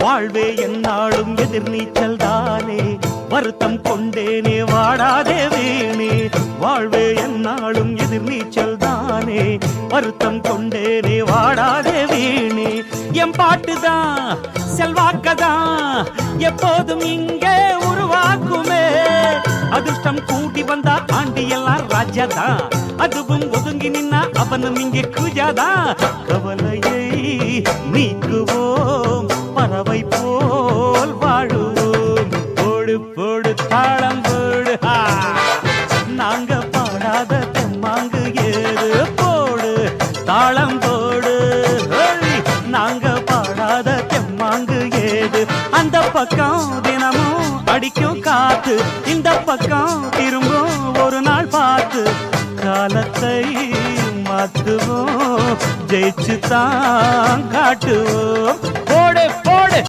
வாழ்வே என்னாலும் எதிர்நீச்சல் தானே வருத்தம் கொண்டேனே வாடாதே வீணே வாழ்வே என்னாலும் எதிர்நீச்சல் தானே வருத்தம் கொண்டேனே வாடாதே வீணே என் பாட்டுதான் செல்வாக்கதான் எப்போதும் இங்கே உருவாக்குமே அதிர்ஷ்டம் கூட்டி வந்தா ஆண்டி எல்லாம் ராஜாதான் அதுவும் ஒதுங்கி நின்னா அவனும் இங்கே கூஜாதான் கவலையை நீக்குவோம் பறவை போல் வாழுவோம் போடு போடு தாளம் போடு நாங்க பாடாத தெம்மாங்கு ஏறு போடு தாளம் போடு நாங்க பாடாத தெம்மாங்கு ஏது அந்த பக்கம் தினமும் அடிக்கும் காத்து இந்த பக்கம் திரும்பும் ஒரு நாள் பார்த்து காலத்தை மாத்துவோம் ஜெயிச்சு தான் காட்டுவோம்